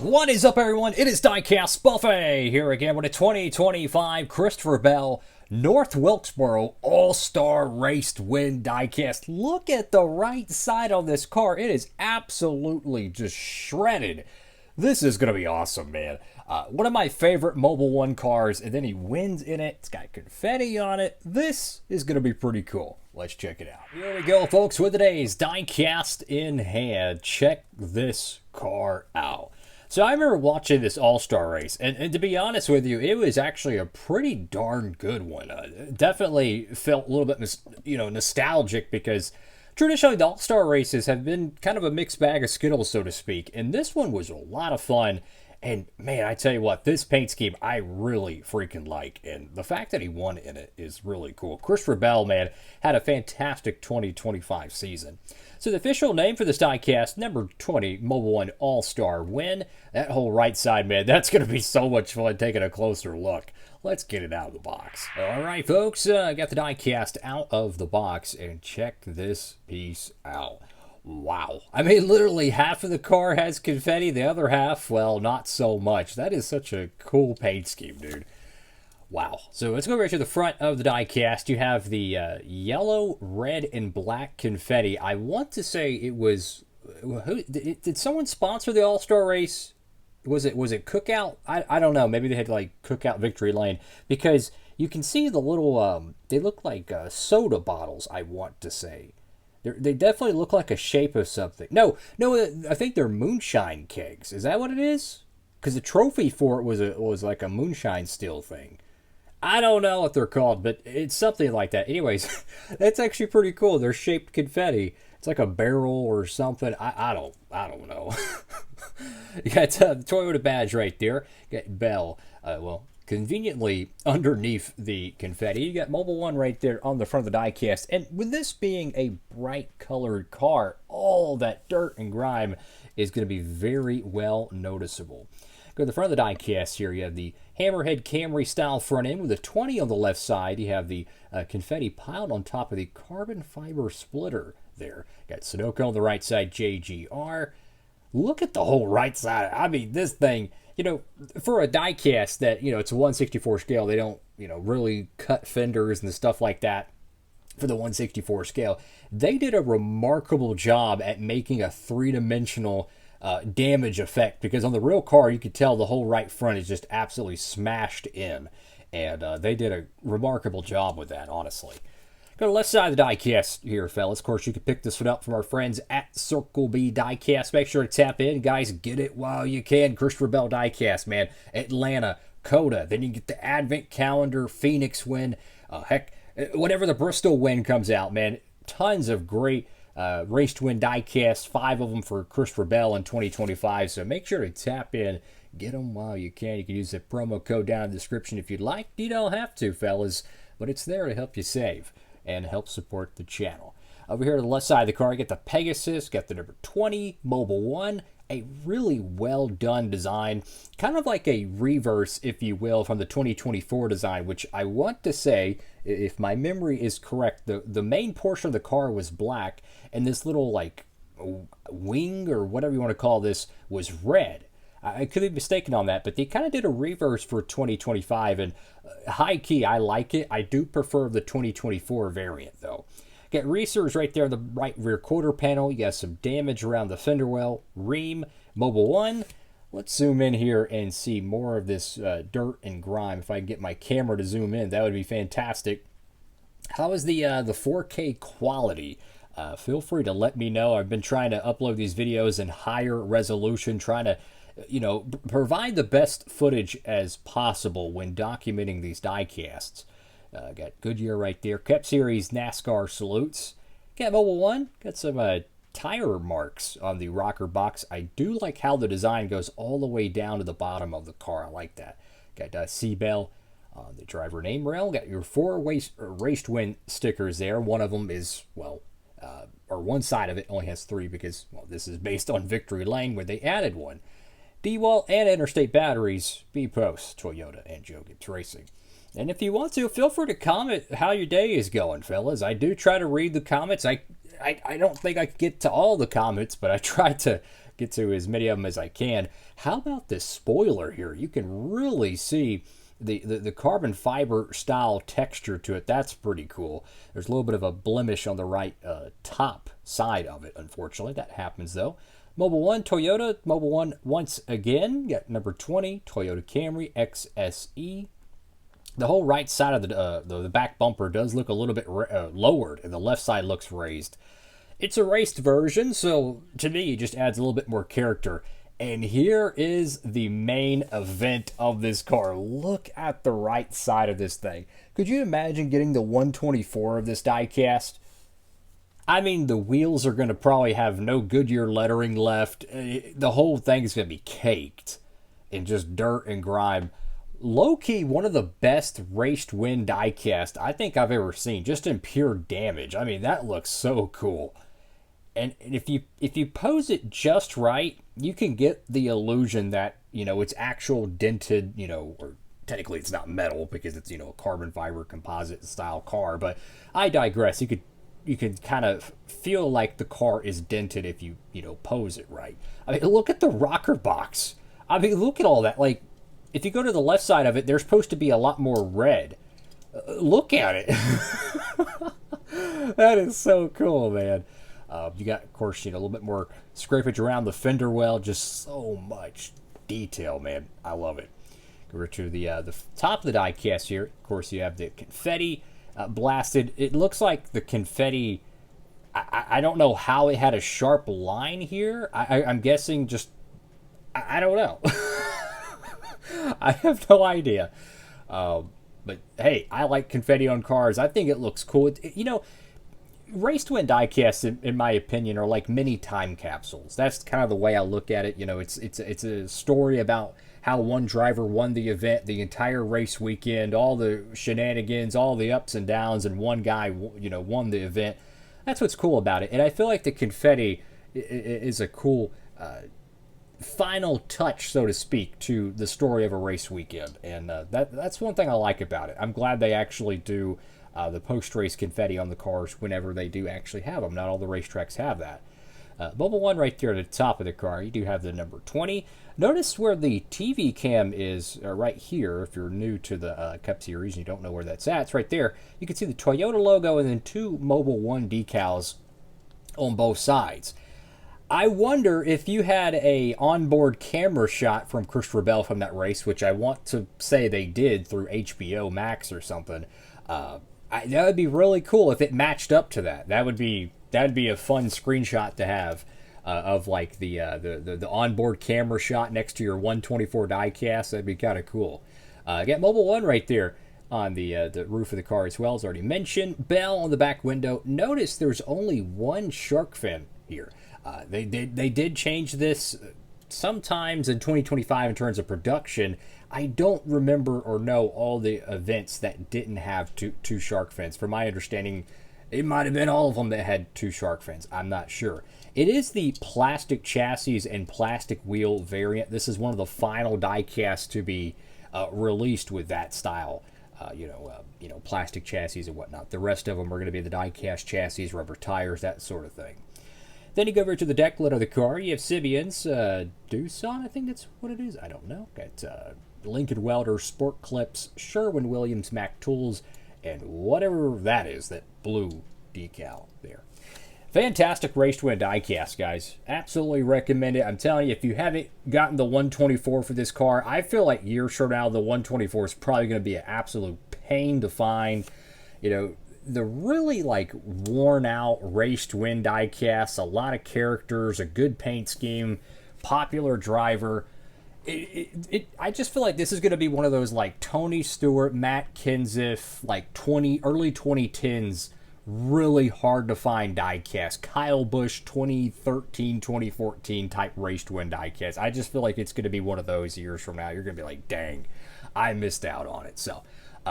What is up, everyone? It is Diecastbuffet here again with a 2025 Christopher Bell North Wilkesboro All-Star Race to Win diecast. Look at the right side on this car. It is absolutely just shredded. This is going to be awesome, man. One of my favorite Mobil 1 cars, and then he wins in it. It's got confetti on it. This is going to be pretty cool. Let's check it out. Here we go, folks, with today's diecast in hand. Check this car out. So I remember watching this All-Star race, and to be honest with you, it was actually a pretty darn good one. Definitely felt a little bit, nostalgic because traditionally the All-Star races have been kind of a mixed bag of Skittles, so to speak, and this one was a lot of fun. And man, I tell you what, this paint scheme I really freaking like, and the fact that he won in it is really cool. Christopher Bell, man, had a fantastic 2025 season. So the official name for this diecast, number 20, Mobil 1 All-Star Win. That whole right side, man, that's going to be so much fun taking a closer look. Let's get it out of the box. All right, folks, I got the diecast out of the box, and check this piece out. Wow. I mean, literally half of the car has confetti, the other half, well, not so much. That is such a cool paint scheme, dude. Wow. So let's go right to the front of the diecast. You have the yellow, red, and black confetti. I want to say it was... Did someone sponsor the All-Star race? Was it Cookout? I don't know. Maybe they had like Cookout Victory Lane. Because you can see the little... they look like soda bottles, I want to say. They definitely look like a shape of something. No, I think they're moonshine kegs. Is that what it is? Because the trophy for it was like a moonshine still thing. I don't know what they're called, but it's something like that. Anyways, that's actually pretty cool. They're shaped confetti. It's like a barrel or something. I don't know. You got the Toyota badge right there. You got Bell. Conveniently underneath the confetti. You got Mobil 1 right there on the front of the diecast. And with this being a bright colored car, all that dirt and grime is going to be very well noticeable. Go to the front of the diecast here. You have the Hammerhead Camry style front end with a 20 on the left side. You have the confetti piled on top of the carbon fiber splitter there. Got Sunoco on the right side, JGR. Look at the whole right side. I mean, this thing... for a diecast that, it's a 1/64 scale, they don't, really cut fenders and stuff like that for the 1/64 scale. They did a remarkable job at making a three-dimensional damage effect, because on the real car, you could tell the whole right front is just absolutely smashed in. And they did a remarkable job with that, honestly. Go to the left side of the diecast here, fellas. Of course, you can pick this one up from our friends at Circle B Diecast. Make sure to tap in, guys. Get it while you can. Christopher Bell Diecast, man. Atlanta, Coda. Then you get the Advent Calendar, Phoenix win. Whenever the Bristol win comes out, man. Tons of great race to win diecast. 5 of them for Christopher Bell in 2025. So make sure to tap in. Get them while you can. You can use the promo code down in the description if you'd like. You don't have to, fellas. But it's there to help you save and help support the channel. Over here to the left side of the car, you get the Pegasus, got the number 20, Mobil 1, a really well done design, kind of like a reverse, if you will, from the 2024 design, which I want to say, if my memory is correct, the main portion of the car was black, and this little like wing or whatever you want to call this was red. I could be mistaken on that, but they kind of did a reverse for 2025, and high key, I like it. I do prefer the 2024 variant, though. Got research right there on the right rear quarter panel. You got some damage around the fender well, ream, Mobil 1. Let's zoom in here and see more of this dirt and grime. If I can get my camera to zoom in, that would be fantastic. How is the 4K quality? Feel free to let me know. I've been trying to upload these videos in higher resolution, trying to provide the best footage as possible when documenting these diecasts. Got Goodyear right there. Cup Series NASCAR salutes. Got Mobil 1. Got some tire marks on the rocker box. I do like how the design goes all the way down to the bottom of the car. I like that. Got C-Bell on the driver name rail. Got your 4 race to win stickers there. One of them is, or one side of it only has 3 because, this is based on Victory Lane where they added one. D-Wall and Interstate Batteries, B-Post, Toyota, and Joe Gibbs Racing. And if you want to, feel free to comment how your day is going, fellas. I do try to read the comments. I I don't think I could get to all the comments, but I tried to get to as many of them as I can. How about this spoiler here? You can really see the carbon fiber style texture to it. That's pretty cool. There's a little bit of a blemish on the right top side of it, unfortunately. That happens, though. Mobil 1 Toyota. Mobil 1 once again. Got number 20, Toyota Camry XSE. The whole right side of the back bumper does look a little bit lowered, and the left side looks raised. It's a raced version, so to me, it just adds a little bit more character. And here is the main event of this car. Look at the right side of this thing. Could you imagine getting the 124 of this diecast? I mean, the wheels are going to probably have no Goodyear lettering left. The whole thing is going to be caked in just dirt and grime. Low-key, one of the best raced win diecast I think I've ever seen, just in pure damage. I mean, that looks so cool. And if you pose it just right, you can get the illusion that, it's actual dented, or technically it's not metal because it's, a carbon fiber composite style car. But I digress. You can kind of feel like the car is dented if you pose it right. I mean, look at the rocker box. I mean, look at all that. Like, if you go to the left side of it, there's supposed to be a lot more red. Look at it. That is so cool, man. You got, of course, a little bit more scrapage around the fender well. Just so much detail, man. I love it. Go to the top of the diecast here. Of course, you have the confetti blasted. It looks like the confetti, I don't know how it had a sharp line here. I'm guessing just, I don't know. I have no idea. But, hey, I like confetti on cars. I think it looks cool. Race to win diecasts, in my opinion, are like mini time capsules. That's kind of the way I look at it. It's a story about how one driver won the event, the entire race weekend, all the shenanigans, all the ups and downs, and one guy, won the event. That's what's cool about it. And I feel like the confetti is a cool final touch, so to speak, to the story of a race weekend. And that's one thing I like about it. I'm glad they actually do the post-race confetti on the cars whenever they do actually have them. Not all the racetracks have that. Mobil 1 right there at the top of the car, you do have the number 20. Notice where the TV cam is right here. If you're new to the Cup Series and you don't know where that's at, it's right there. You can see the Toyota logo and then two Mobil 1 decals on both sides. I wonder if you had a onboard camera shot from Christopher Bell from that race, which I want to say they did through HBO Max or something. That would be really cool if it matched up to that. That'd be a fun screenshot to have of like the onboard camera shot next to your 124 diecast. That'd be kind of cool. Got Mobil 1 right there on the roof of the car as well, as already mentioned. Bell on the back window. Notice there's only one shark fin here. They did change this sometimes in 2025 in terms of production. I don't remember or know all the events that didn't have two shark fins. From my understanding, it might have been all of them that had two shark fins. I'm not sure. It is the plastic chassis and plastic wheel variant. This is one of the final diecasts to be released with that style. Plastic chassis and whatnot. The rest of them are going to be the diecast chassis, rubber tires, that sort of thing. Then you go over to the deck lid of the car. You have Sibian's Doosan, I think that's what it is. I don't know. Got Lincoln Welder, Sport Clips, Sherwin-Williams, Mac Tools, and whatever that is, that blue decal there. Fantastic race to win diecast, guys. Absolutely recommend it. I'm telling you, if you haven't gotten the 124 for this car, I feel like years from now, the 124 is probably going to be an absolute pain to find. The really worn out race to win diecasts, a lot of characters, a good paint scheme, popular driver. I just feel like this is going to be one of those Tony Stewart, Matt Kenseth, early 2010s, really hard to find diecast. Kyle Busch 2013, 2014 type race to win diecast. I just feel like it's going to be one of those years from now. You're going to be like, dang, I missed out on it. So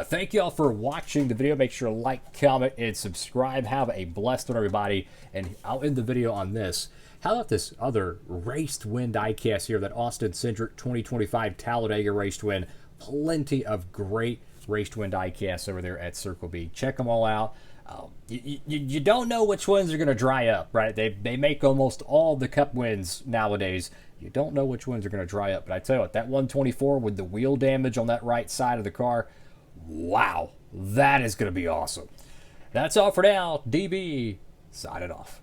thank you all for watching the video. Make sure to like, comment, and subscribe. Have a blessed one, everybody. And I'll end the video on this. How about this other race to win diecast here, that Austin Cindric 2025 Talladega race to win? Plenty of great race to win diecasts over there at Circle B. Check them all out. You don't know which ones are going to dry up, right? They make almost all the Cup wins nowadays. You don't know which ones are going to dry up. But I tell you what, that 124 with the wheel damage on that right side of the car, wow, that is going to be awesome. That's all for now. DB, signing off.